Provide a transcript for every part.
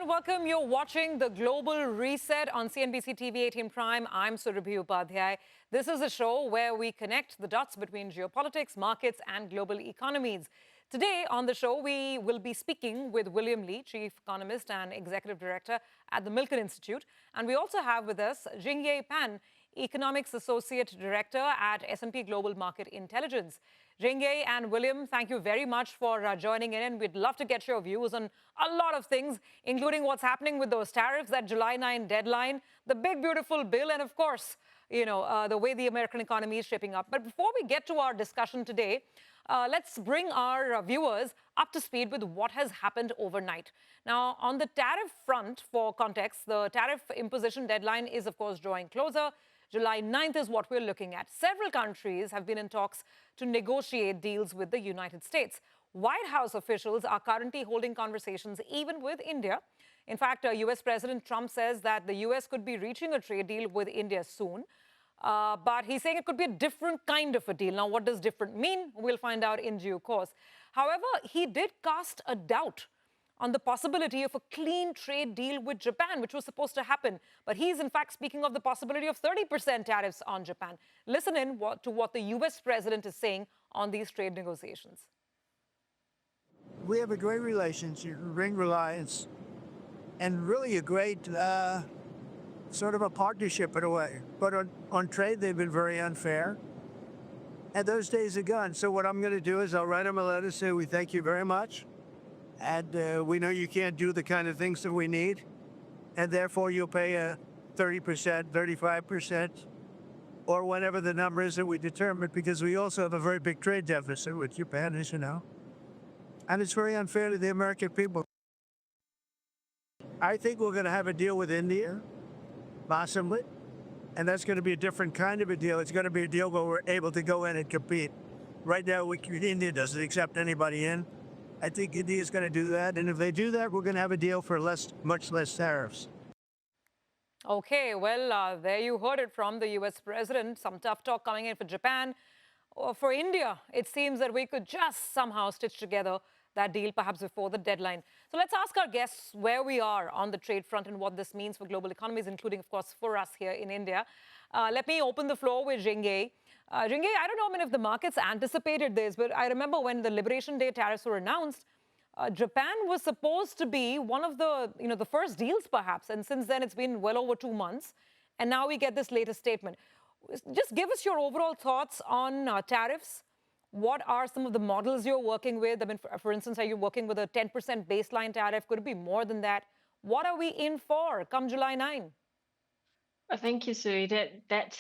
and welcome. You're watching the Global Reset on CNBC TV18 Prime. I'm Surabhi Upadhyay. This is a show where we connect the dots between geopolitics, markets, and global economies. Today on the show, we will be speaking with William Lee, Chief Economist and Executive Director at the Milken Institute. And we also have with us Jingyi, Economics Associate Director at S&P Global Market Intelligence. Jingyi and William, thank you very much for joining in. And we'd love to get your views on a lot of things, including what's happening with those tariffs, that July 9 deadline, the big, beautiful bill, and of course, the way the American economy is shaping up. But before we get to our discussion today, let's bring our viewers up to speed with what has happened overnight. Now, on the tariff front, for context, the tariff imposition deadline is, of course, drawing closer. July 9th is what we're looking at. Several countries have been in talks to negotiate deals with the United States. White House officials are currently holding conversations even with India. In fact, U.S. President Trump says that the U.S. could be reaching a trade deal with India soon. But he's saying it could be a different kind of a deal. Now, what does different mean? We'll find out in due course. However, he did cast a doubt on the possibility of a clean trade deal with Japan, which was supposed to happen. But he's, in fact, speaking of the possibility of 30% tariffs on Japan. Listen in to what the U.S. president is saying on these trade negotiations. We have a great relationship, great reliance, and really a great sort of a partnership in a way. But on trade, they've been very unfair. And those days are gone. So what I'm going to do is I'll write them a letter, say we thank you very much. And we know you can't do the kind of things that we need. And therefore, you'll pay a 30%, 35%, or whatever the number is that we determine, because we also have a very big trade deficit with Japan, as you know. And it's very unfair to the American people. I think we're going to have a deal with India, possibly. And that's going to be a different kind of a deal. It's going to be a deal where we're able to go in and compete. Right now, India doesn't accept anybody in. I think India is going to do that. And if they do that, we're going to have a deal for much less tariffs. Okay, well, there you heard it from the U.S. president. Some tough talk coming in for Japan. Or for India, it seems that we could just somehow stitch together that deal perhaps before the deadline. So let's ask our guests where we are on the trade front and what this means for global economies, including, of course, for us here in India. Let me open the floor with Jingyi. Jingyi, I don't know if the markets anticipated this, but I remember when the Liberation Day tariffs were announced, Japan was supposed to be one of the first deals, perhaps. And since then, it's been well over 2 months. And now we get this latest statement. Just give us your overall thoughts on tariffs. What are some of the models you're working with? I mean, for instance, are you working with a 10% baseline tariff? Could it be more than that? What are we in for come July 9? Thank you, Suri. That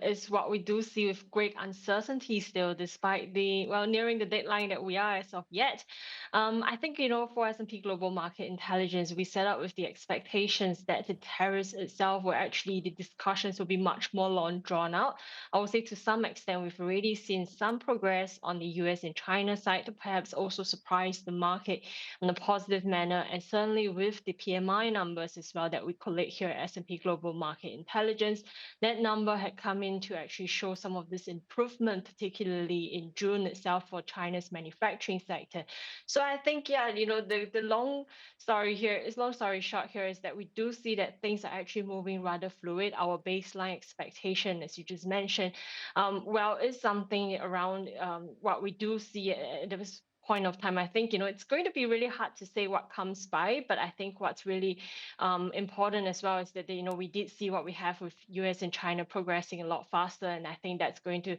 is what we do see with great uncertainty still, despite nearing the deadline that we are as of yet. I think, for S&P Global Market Intelligence, we set up with the expectations that the tariffs itself the discussions will be much more long drawn out. I would say to some extent, we've already seen some progress on the US and China side to perhaps also surprise the market in a positive manner. And certainly with the PMI numbers as well that we collect here at S&P Global Market Intelligence, that number had come in to actually show some of this improvement, particularly in June itself for China's manufacturing sector. So I think, the long story short here is that we do see that things are actually moving rather fluid. Our baseline expectation, as you just mentioned, is something around what we do see at this point of time. I think, it's going to be really hard to say what comes by, but I think what's really important as well is that, we did see what we have with US and China progressing a lot faster. And I think that's going to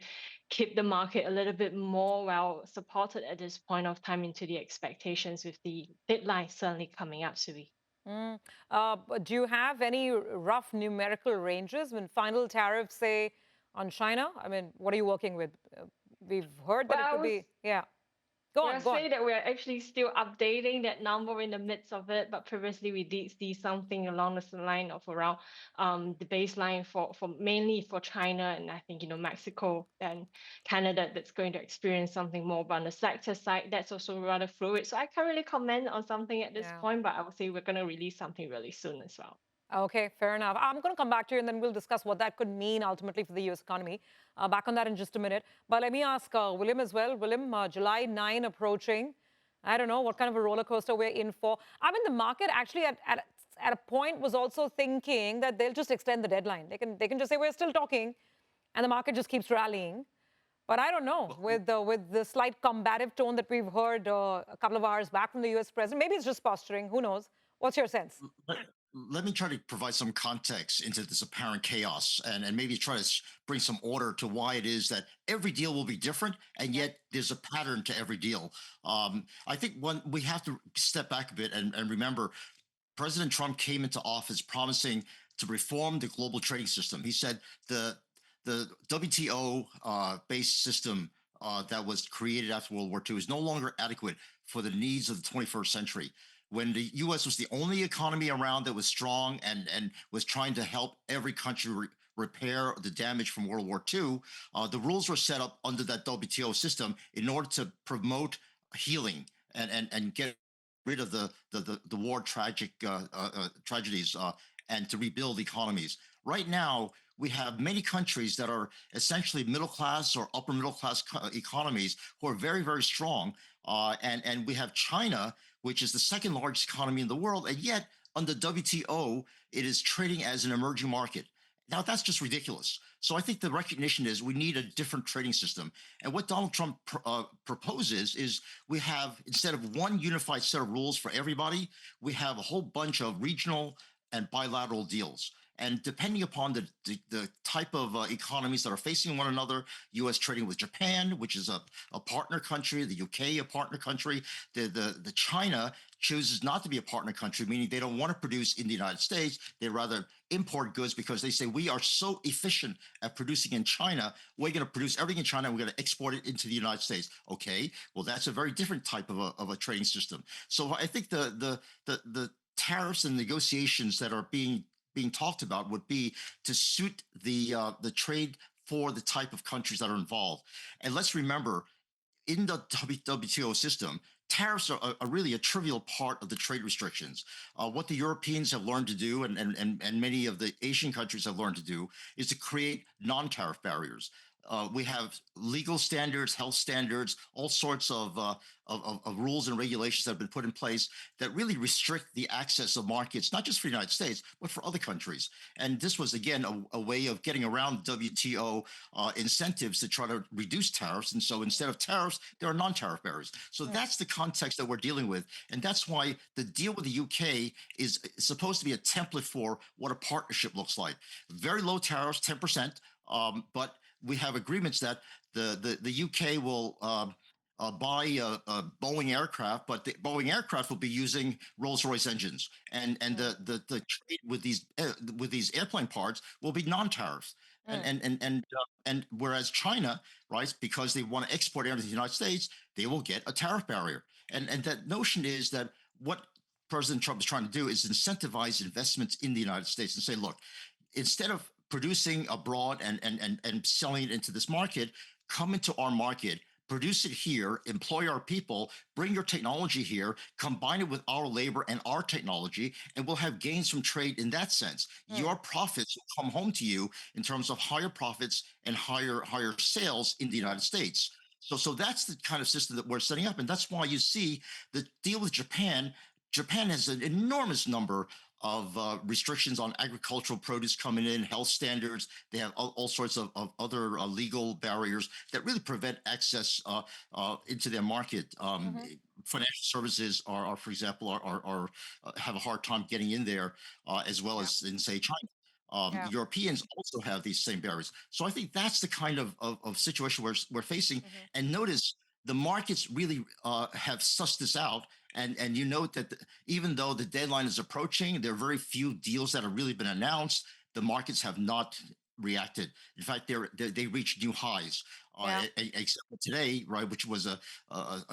keep the market a little bit more well supported at this point of time into the expectations with the deadline certainly coming up, Suri. Do you have any rough numerical ranges when final tariffs say on China? I mean, what are you working with? We've heard that it could be, yeah. Go on. Say that we're actually still updating that number in the midst of it, but previously we did see something along the line of around the baseline for mainly for China and I think Mexico and Canada that's going to experience something more. But on the sector side, that's also rather fluid. So I can't really comment on something at this point, but I would say we're going to release something really soon as well. Okay, fair enough. I'm going to come back to you and then we'll discuss what that could mean ultimately for the U.S. economy. Back on that in just a minute. But let me ask William as well. William, July 9 approaching. I don't know what kind of a roller coaster we're in for. I mean, the market actually at a point was also thinking that they'll just extend the deadline. They can just say we're still talking, and the market just keeps rallying. But I don't know, Well, with the slight combative tone that we've heard a couple of hours back from the U.S. president, maybe it's just posturing. Who knows? What's your sense? let, let me try to provide some context into this apparent chaos and maybe try to bring some order to why it is that every deal will be different and Yeah. yet there's a pattern to every deal. I think one we have to step back a bit and remember President Trump came into office promising to reform the global trading system. He said the WTO based system that was created after World War II is no longer adequate for the needs of the 21st century. When the U.S. was the only economy around that was strong and was trying to help every country repair the damage from World War II, the rules were set up under that WTO system in order to promote healing and get rid of the war tragedies and to rebuild economies. Right now, we have many countries that are essentially middle class or upper middle class economies who are very, very strong. And we have China, which is the second largest economy in the world. And yet, under WTO, it is trading as an emerging market. Now, that's just ridiculous. So I think the recognition is we need a different trading system. And what Donald Trump proposes is we have, instead of one unified set of rules for everybody, we have a whole bunch of regional and bilateral deals. And depending upon the type of economies that are facing one another, U.S. trading with Japan, which is a partner country, the UK a partner country, the China chooses not to be a partner country, meaning they don't want to produce in the United States. They rather import goods because they say we are so efficient at producing in China, we're going to produce everything in China and we're going to export it into the United States. Okay, well that's a very different type of a trading system. So I think the tariffs and negotiations that are being talked about would be to suit the trade for the type of countries that are involved. And let's remember, in the WTO system, tariffs are really a trivial part of the trade restrictions. What the Europeans have learned to do, and many of the Asian countries have learned to do, is to create non-tariff barriers. We have legal standards, health standards, all sorts of rules and regulations that have been put in place that really restrict the access of markets, not just for the United States, but for other countries. And this was, again, a way of getting around WTO incentives to try to reduce tariffs. And so instead of tariffs, there are non-tariff barriers. So that's the context that we're dealing with. And that's why the deal with the UK is supposed to be a template for what a partnership looks like. Very low tariffs, 10%, but we have agreements that the UK will buy a Boeing aircraft, but the Boeing aircraft will be using Rolls-Royce engines, and the trade with these airplane parts will be non-tariffs. And whereas China, right, because they want to export into the United States, they will get a tariff barrier. And that notion is that what President Trump is trying to do is incentivize investments in the United States and say, look, instead of producing abroad and selling it into this market, come into our market, produce it here, employ our people, bring your technology here, combine it with our labor and our technology, and we'll have gains from trade in that sense. Your profits will come home to you in terms of higher profits and higher sales in the United States. So that's the kind of system that we're setting up. And that's why you see the deal with Japan. Japan has an enormous number of restrictions on agricultural produce coming in, health standards. They have all sorts of other legal barriers that really prevent access into their market. Financial services are, for example, are have a hard time getting in there, as well as in, say, China. Europeans also have these same barriers. So I think that's the kind of situation we're facing. And notice the markets really have sussed this out. And you note that even though the deadline is approaching, there are very few deals that have really been announced. The markets have not reacted. In fact, they reached new highs. Except for today, right, which was a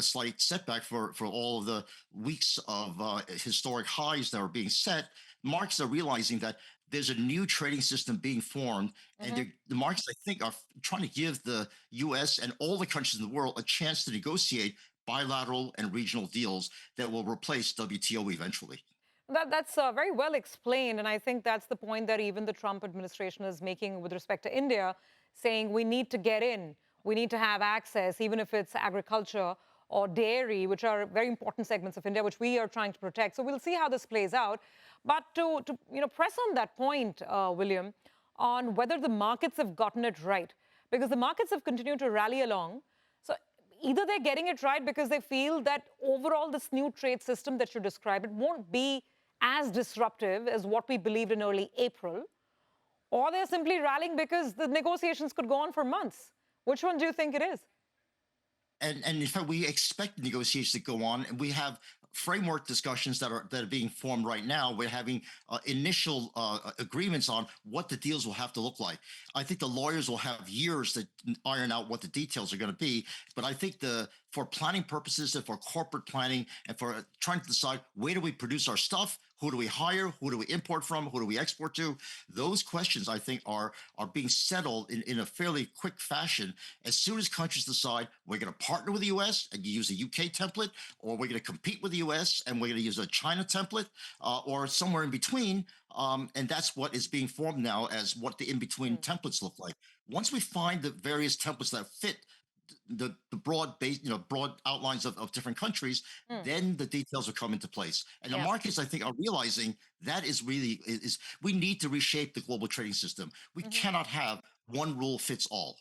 slight setback for all of the weeks of historic highs that are being set. Markets are realizing that there's a new trading system being formed, and the markets, I think, are trying to give the U.S. and all the countries in the world a chance to negotiate bilateral and regional deals that will replace WTO eventually. That's very well explained, and I think that's the point that even the Trump administration is making with respect to India, saying we need to get in, we need to have access, even if it's agriculture or dairy, which are very important segments of India, which we are trying to protect. So we'll see how this plays out. But to press on that point, William, on whether the markets have gotten it right, because the markets have continued to rally along. So either they're getting it right because they feel that overall this new trade system that you described, it won't be as disruptive as what we believed in early April, or they're simply rallying because the negotiations could go on for months. Which one do you think it is? And in fact, we expect negotiations to go on, and we have framework discussions that are being formed right now. We're having initial agreements on what the deals will have to look like. I think the lawyers will have years to iron out what the details are going to be, but I think for planning purposes and for corporate planning and for trying to decide where do we produce our stuff, who do we hire, who do we import from, who do we export to, those questions I think are being settled in a fairly quick fashion as soon as countries decide we're going to partner with the US and use a UK template, or we're going to compete with the US and we're going to use a China template, or somewhere in between. And that's what is being formed now as what the in-between templates look like. Once we find the various templates that fit the broad base, broad outlines of different countries, then the details will come into place. And the markets, I think, are realizing that is really we need to reshape the global trading system. We cannot have one rule fits all.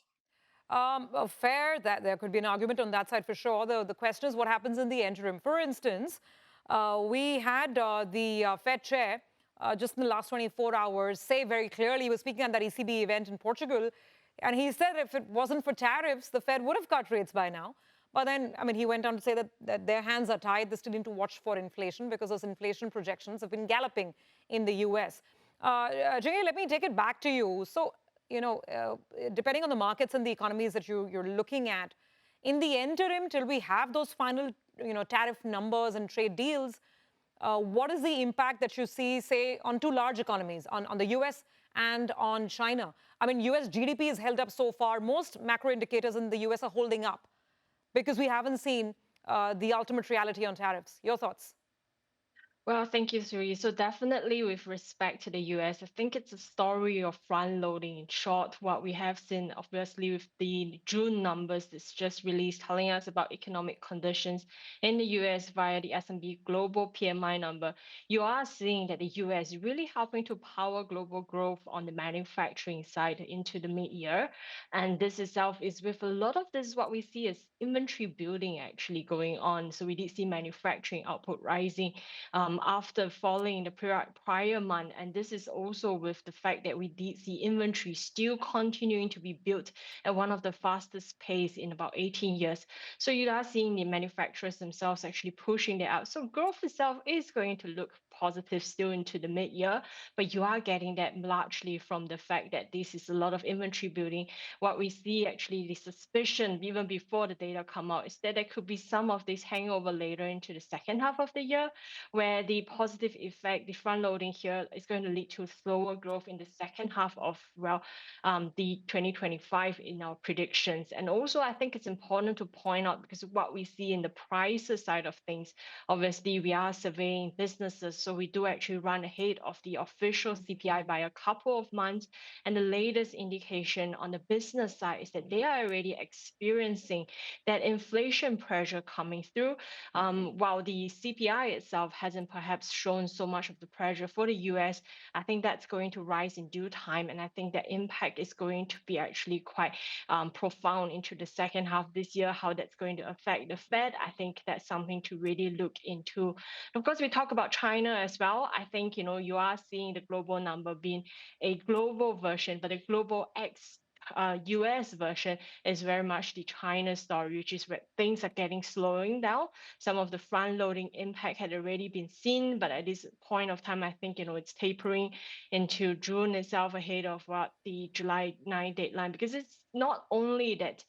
Fair, that there could be an argument on that side for sure. The question is what happens in the interim. For instance, we had the Fed chair just in the last 24 hours say very clearly, he was speaking at that ECB event in Portugal, and he said if it wasn't for tariffs, the Fed would have cut rates by now. But then, I mean, he went on to say that their hands are tied. They still need to watch for inflation because those inflation projections have been galloping in the U.S. Jingyi, let me take it back to you. So, depending on the markets and the economies that you're looking at, in the interim, till we have those final, tariff numbers and trade deals, what is the impact that you see, say, on two large economies, on the U.S. and on China? I mean, U.S. GDP is held up so far. Most macro indicators in the U.S. are holding up because we haven't seen the ultimate reality on tariffs. Your thoughts? Well, thank you, Suri. So definitely with respect to the US, I think it's a story of front loading. In short, what we have seen, obviously, with the June numbers that's just released, telling us about economic conditions in the US via the S&P Global PMI number, you are seeing that the US is really helping to power global growth on the manufacturing side into the mid-year. And this itself is with a lot of this, what we see as inventory building actually going on. So we did see manufacturing output rising after falling in the prior month. And this is also with the fact that we did see inventory still continuing to be built at one of the fastest pace in about 18 years. So you are seeing the manufacturers themselves actually pushing that out. So growth itself is going to look positive still into the mid-year, but you are getting that largely from the fact that this is a lot of inventory building. What we see actually, the suspicion even before the data come out, is that there could be some of this hangover later into the second half of the year, where the positive effect, the front loading here, is going to lead to slower growth in the second half of, the 2025 in our predictions. And also, I think it's important to point out, because what we see in the prices side of things, obviously, we are surveying businesses, so we do actually run ahead of the official CPI by a couple of months. And the latest indication on the business side is that they are already experiencing that inflation pressure coming through, while the CPI itself hasn't perhaps shown so much of the pressure for the US. I think that's going to rise in due time. And I think the impact is going to be actually quite profound into the second half this year, how that's going to affect the Fed. I think that's something to really look into. Of course, we talk about China as well. I think, you are seeing the global number being a global version, but a global X US version is very much the China story, which is where things are getting slowing down. Some of the front loading impact had already been seen, but at this point of time, I think it's tapering into June itself ahead of what the July 9 deadline, because it's not only that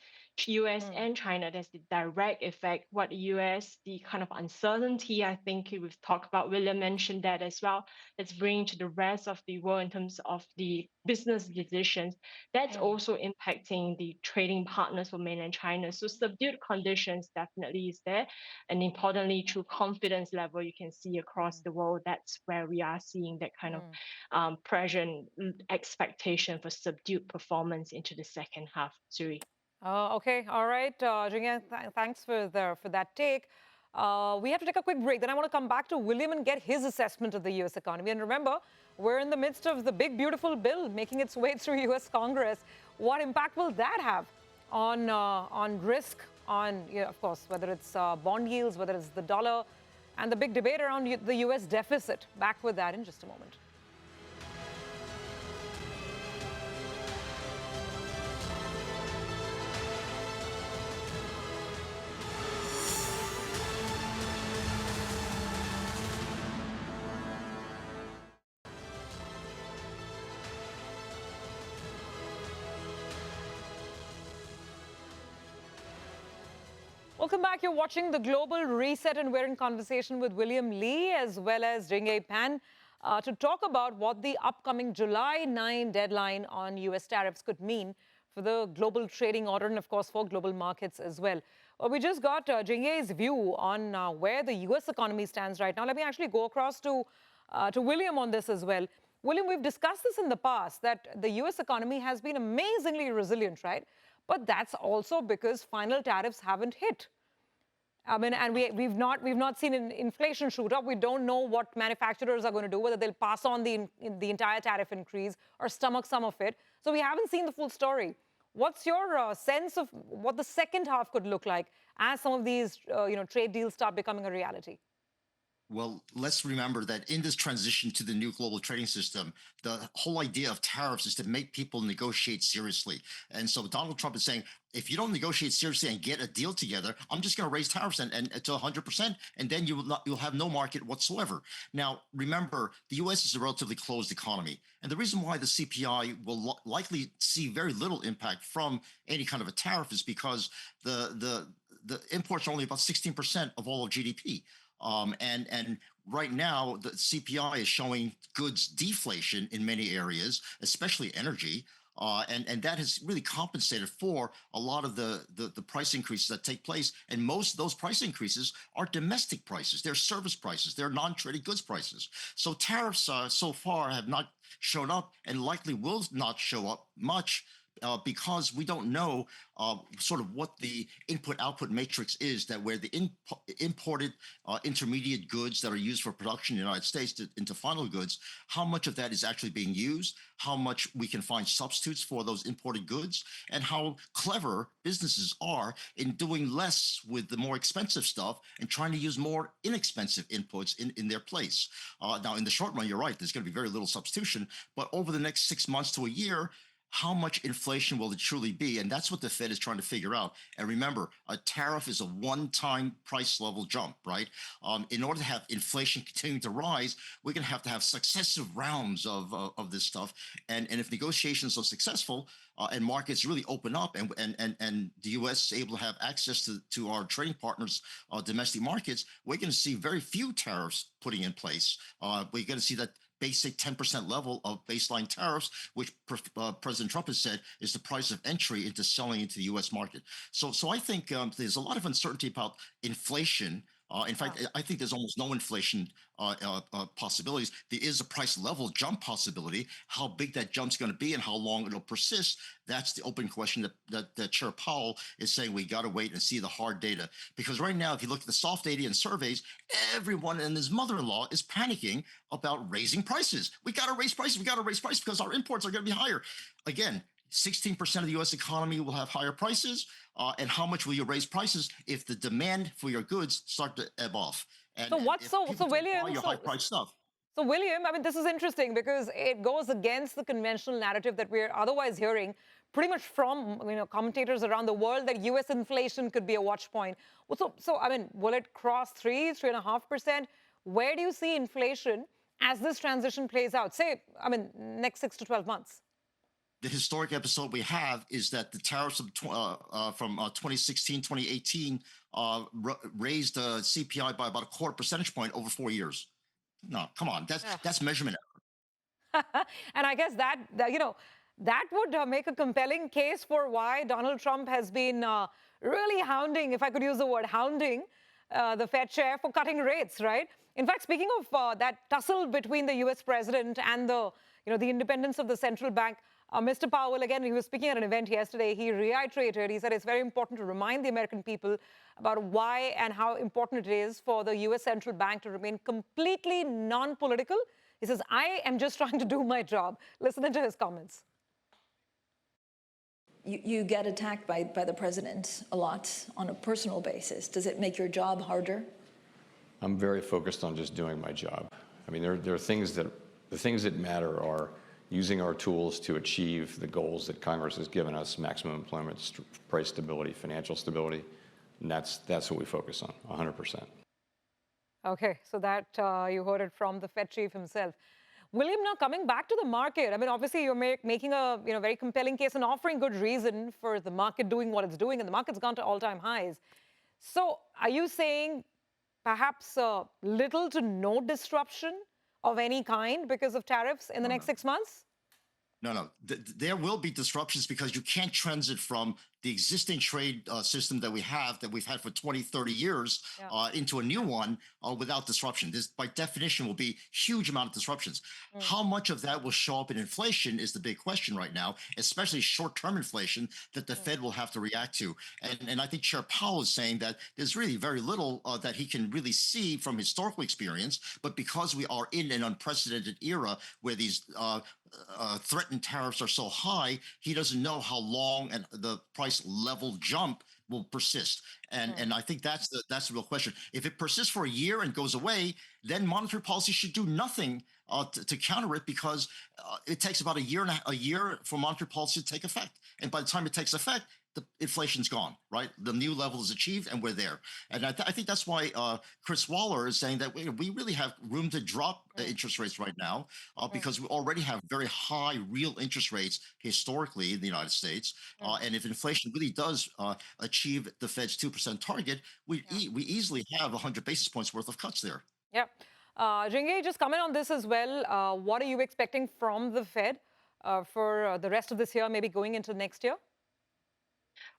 US and China, there's the direct effect. What the US, the kind of uncertainty, I think we've talked about, William mentioned that as well, that's bringing to the rest of the world in terms of the business decisions. That's also impacting the trading partners for mainland China. So subdued conditions definitely is there. And importantly, through confidence level, you can see across the world, that's where we are seeing that kind of pressure and expectation for subdued performance into the second half, Suri. Okay, all right. Jingyi, thanks for that take. We have to take a quick break. Then I want to come back to William and get his assessment of the U.S. economy. And remember, we're in the midst of the big, beautiful bill making its way through U.S. Congress. What impact will that have on risk, on, of course, whether it's bond yields, whether it's the dollar, and the big debate around the U.S. deficit? Back with that in just a moment. Welcome back. You're watching The Global Reset, and we're in conversation with William Lee as well as Jingyi Pan to talk about what the upcoming July 9 deadline on U.S. tariffs could mean for the global trading order and, of course, for global markets as well. We just got Jingyi's view on where the U.S. economy stands right now. Let me actually go across to William on this as well. William, we've discussed this in the past, that the U.S. economy has been amazingly resilient, right? But that's also because final tariffs haven't hit. I mean, and we've not seen an inflation shoot up. We don't know what manufacturers are going to do, whether they'll pass on the entire tariff increase or stomach some of it. So we haven't seen the full story. What's your sense of what the second half could look like as some of these trade deals start becoming a reality? Well, let's remember that in this transition to the new global trading system, the whole idea of tariffs is to make people negotiate seriously. And so Donald Trump is saying, if you don't negotiate seriously and get a deal together, I'm just going to raise tariffs and to 100%, and then you'll have no market whatsoever. Now, remember, the U.S. is a relatively closed economy, and the reason why the CPI will likely see very little impact from any kind of a tariff is because the imports are only about 16% of all of GDP. And right now, the CPI is showing goods deflation in many areas, especially energy. And that has really compensated for a lot of the price increases that take place. And most of those price increases are domestic prices. They're service prices. They're non-traded goods prices. So tariffs so far have not shown up and likely will not show up much because we don't know sort of what the input-output matrix is, that where the imported intermediate goods that are used for production in the United States into final goods, how much of that is actually being used, how much we can find substitutes for those imported goods, and how clever businesses are in doing less with the more expensive stuff and trying to use more inexpensive inputs in their place. Now, in the short run, you're right, there's going to be very little substitution, but over the next 6 months to a year, how much inflation will it truly be? And that's what the Fed is trying to figure out. And remember, a tariff is a one-time price level jump, right? In order to have inflation continuing to rise, we're going to have successive rounds of this stuff. And if negotiations are successful and markets really open up and the U.S. is able to have access to our trading partners' domestic markets, we're going to see very few tariffs putting in place. We're going to see that basic 10% level of baseline tariffs, which President Trump has said is the price of entry into selling into the U.S. market. So I think there's a lot of uncertainty about inflation. In fact, I think there's almost no inflation possibilities. There is a price level jump possibility. How big that jump's going to be and how long it'll persist, that's the open question that Chair Powell is saying we got to wait and see the hard data. Because right now, if you look at the soft data and surveys, everyone and his mother-in-law is panicking about raising prices. We got to raise prices. We got to raise prices because our imports are going to be higher. Again, 16% of the U.S. economy will have higher prices. And how much will you raise prices if the demand for your goods start to ebb off? And William, your high-priced stuff. So, William, I mean, this is interesting because it goes against the conventional narrative that we're otherwise hearing pretty much from commentators around the world that U.S. inflation could be a watch point. So I mean, will it cross 3.5%? Where do you see inflation as this transition plays out? Say, I mean, next 6 to 12 months. The historic episode we have is that the tariffs from 2016, 2018 raised the CPI by about a quarter percentage point over 4 years. No, come on, that's measurement error. And I guess that would make a compelling case for why Donald Trump has been really hounding, if I could use the word hounding, the Fed chair for cutting rates, right? In fact, speaking of that tussle between the U.S. president and the independence of the central bank, Mr. Powell, again, he was speaking at an event yesterday. He reiterated, he said it's very important to remind the American people about why and how important it is for the U.S. central bank to remain completely non-political. He says, I am just trying to do my job. Listen to his comments. You get attacked by the president a lot on a personal basis. Does it make your job harder? I'm very focused on just doing my job. I mean, there are things that, the things that matter are using our tools to achieve the goals that Congress has given us: maximum employment, price stability, financial stability. And that's what we focus on, 100%. Okay, so that you heard it from the Fed chief himself. William, now coming back to the market, I mean, obviously you're making a very compelling case and offering good reason for the market doing what it's doing, and the market's gone to all-time highs. So are you saying perhaps little to no disruption of any kind because of tariffs in the next 6 months? No. There will be disruptions because you can't transit from the existing trade system that we've had for 20, 30 years into a new one without disruption. This, by definition, will be huge amount of disruptions. How much of that will show up in inflation is the big question right now, especially short-term inflation that the Fed will have to react to. And I think Chair Powell is saying that there's really very little that he can really see from historical experience, but because we are in an unprecedented era where these threatened tariffs are so high, he doesn't know how long and the price level jump will persist. And I think that's the real question. If it persists for a year and goes away, then monetary policy should do nothing to counter it, because it takes about a year for monetary policy to take effect. And by the time it takes effect, the inflation's gone, right? The new level is achieved and we're there. And I think that's why Chris Waller is saying that we really have room to drop interest rates right now because we already have very high real interest rates historically in the United States. And if inflation really does achieve the Fed's 2% target, we easily have 100 basis points worth of cuts there. Yeah. Jingyi, just comment on this as well. What are you expecting from the Fed for the rest of this year, maybe going into next year?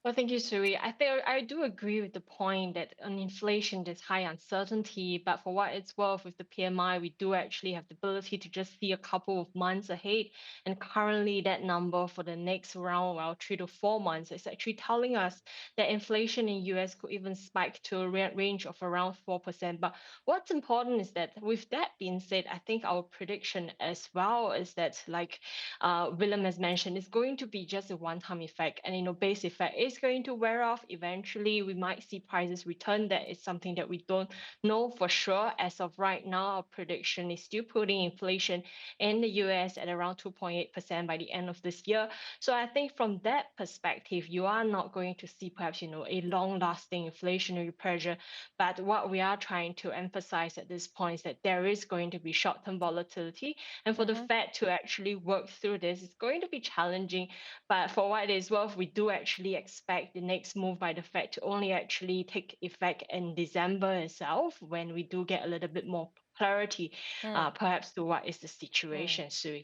Well, thank you, Suri. I think I do agree with the point that on inflation, there's high uncertainty. But for what it's worth, with the PMI, we do actually have the ability to just see a couple of months ahead. And currently, that number for the next round, around 3 to 4 months, is actually telling us that inflation in US could even spike to a range of around 4%. But what's important is that, with that being said, I think our prediction as well is that, like Willem has mentioned, it's going to be just a one-time effect. And, base effect is going to wear off. Eventually, we might see prices return. That is something that we don't know for sure. As of right now, our prediction is still putting inflation in the US at around 2.8% by the end of this year. So I think from that perspective, you are not going to see perhaps, a long-lasting inflationary pressure. But what we are trying to emphasize at this point is that there is going to be short-term volatility. And for the Fed to actually work through this, it's going to be challenging. But for what it is worth, we do actually expect the next move by the Fed to only actually take effect in December itself, when we do get a little bit more clarity, perhaps, to what is the situation, Sui.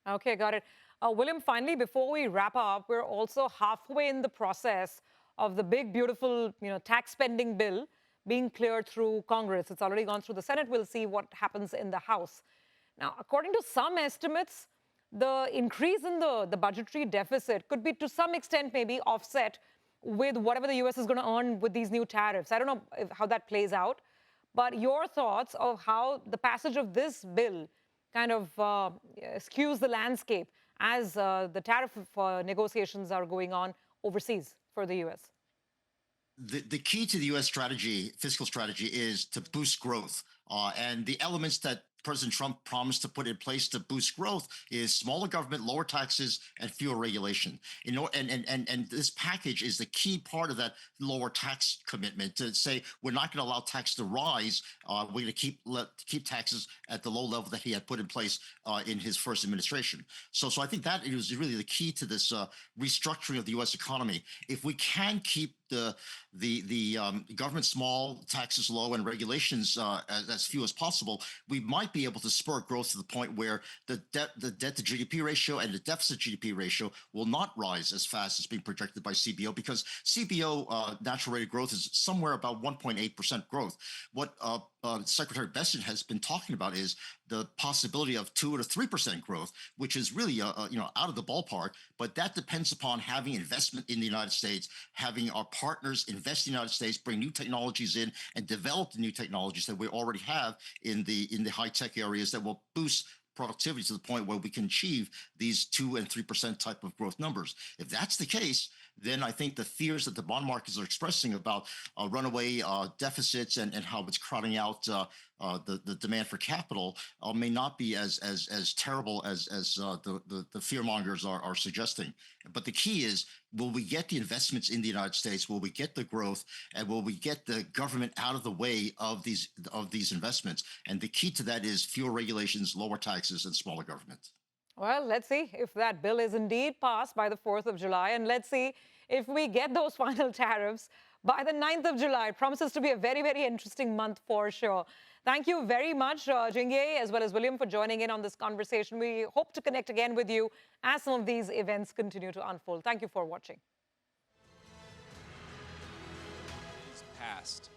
Okay, got it. William, finally, before we wrap up, we're also halfway in the process of the big, beautiful, tax spending bill being cleared through Congress. It's already gone through the Senate. We'll see what happens in the House. Now, according to some estimates, the increase in the budgetary deficit could be, to some extent, maybe offset with whatever the U.S. is going to earn with these new tariffs. I don't know how that plays out, but your thoughts of how the passage of this bill kind of skews the landscape as the tariff negotiations are going on overseas for the U.S. The key to the U.S. strategy, fiscal strategy, is to boost growth. And the elements that President Trump promised to put in place to boost growth is smaller government, lower taxes, and fewer regulation. And this package is the key part of that lower tax commitment, to say we're not going to allow tax to rise. We're going to keep taxes at the low level that he had put in place in his first administration. So I think that is really the key to this restructuring of the U.S. economy. If we can keep the government small, taxes low, and regulations as few as possible, we might be able to spur growth to the point where the debt to GDP ratio and the deficit GDP ratio will not rise as fast as being projected by CBO, because CBO natural rate of growth is somewhere about 1.8% growth. What Secretary Bessent has been talking about is the possibility of 2 to 3% growth, which is really out of the ballpark. But that depends upon having investment in the United States, having our partners invest in the United States, bring new technologies in, and develop the new technologies that we already have in the high tech areas that will boost productivity to the point where we can achieve these 2 and 3% type of growth numbers. If that's the case, then I think the fears that the bond markets are expressing about runaway deficits and how it's crowding out the demand for capital may not be as terrible as the fear mongers are suggesting. But the key is, will we get the investments in the United States? Will we get the growth? And will we get the government out of the way of these investments? And the key to that is fewer regulations, lower taxes, and smaller government. Well, let's see if that bill is indeed passed by the 4th of July. And let's see if we get those final tariffs by the 9th of July. It promises to be a very, very interesting month for sure. Thank you very much, Jingyi, as well as William, for joining in on this conversation. We hope to connect again with you as some of these events continue to unfold. Thank you for watching. Past.